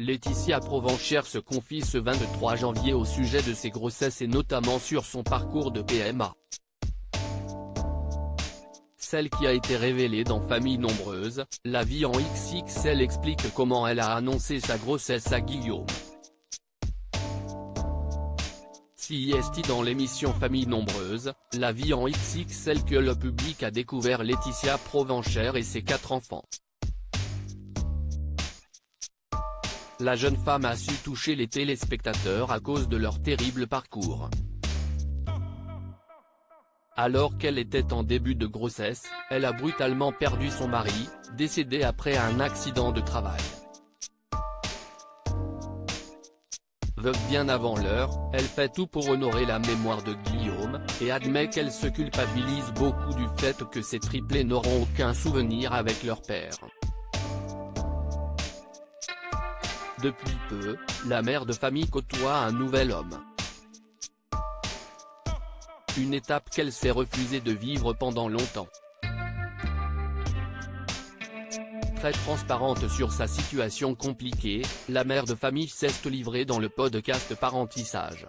Laetitia Provenchère se confie ce 23 janvier au sujet de ses grossesses et notamment sur son parcours de PMA. Celle qui a été révélée dans Famille Nombreuse, la vie en XXL explique comment elle a annoncé sa grossesse à Guillaume. CIST dans l'émission Famille Nombreuse, la vie en XXL que le public a découvert Laetitia Provenchère et ses 4 enfants. La jeune femme a su toucher les téléspectateurs à cause de leur terrible parcours. Alors qu'elle était en début de grossesse, elle a brutalement perdu son mari, décédé après un accident de travail. Veuve bien avant l'heure, elle fait tout pour honorer la mémoire de Guillaume, et admet qu'elle se culpabilise beaucoup du fait que ses triplés n'auront aucun souvenir avec leur père. Depuis peu, la mère de famille côtoie un nouvel homme. Une étape qu'elle s'est refusée de vivre pendant longtemps. Très transparente sur sa situation compliquée, la mère de famille s'est livrée dans le podcast Parentissage.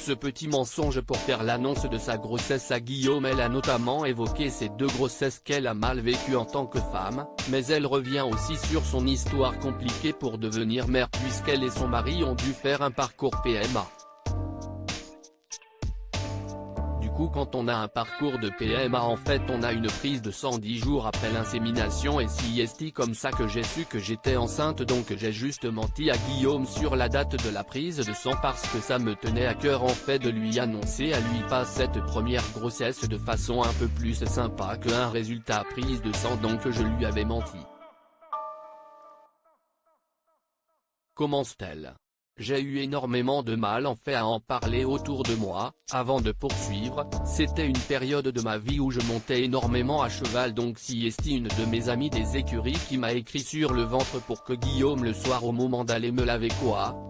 Ce petit mensonge pour faire l'annonce de sa grossesse à Guillaume. Elle a notamment évoqué ces 2 grossesses qu'elle a mal vécues en tant que femme, mais elle revient aussi sur son histoire compliquée pour devenir mère puisqu'elle et son mari ont dû faire un parcours PMA. Quand on a un parcours de PMA en fait on a une prise de sang 10 jours après l'insémination et c'est comme ça que j'ai su que j'étais enceinte, donc j'ai juste menti à Guillaume sur la date de la prise de sang parce que ça me tenait à cœur en fait de lui annoncer à lui pas cette première grossesse de façon un peu plus sympa qu'un résultat prise de sang, donc je lui avais menti. Commence-t-elle. J'ai eu énormément de mal en fait à en parler autour de moi. Avant de poursuivre, c'était une période de ma vie où je montais énormément à cheval, donc si une de mes amies des écuries qui m'a écrit sur le ventre pour que Guillaume le soir au moment d'aller me laver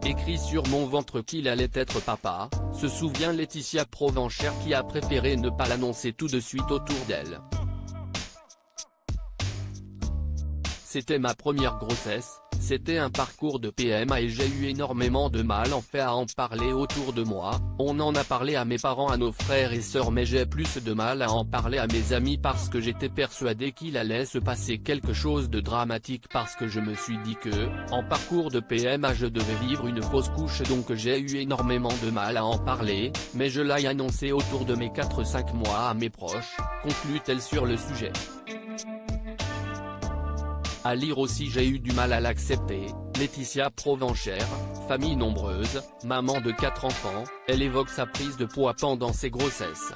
écrit sur mon ventre qu'il allait être papa, se souvient Laetitia Provenchère qui a préféré ne pas l'annoncer tout de suite autour d'elle. C'était ma première grossesse, c'était un parcours de PMA et j'ai eu énormément de mal en fait à en parler autour de moi. On en a parlé à mes parents, à nos frères et sœurs, mais j'ai plus de mal à en parler à mes amis parce que j'étais persuadé qu'il allait se passer quelque chose de dramatique parce que je me suis dit que, en parcours de PMA je devais vivre une fausse couche, donc j'ai eu énormément de mal à en parler, mais je l'ai annoncé autour de mes 4-5 mois à mes proches, conclut-elle sur le sujet. À lire aussi j'ai eu du mal à l'accepter. Laetitia Provenchère, famille nombreuse, maman de 4 enfants, elle évoque sa prise de poids pendant ses grossesses.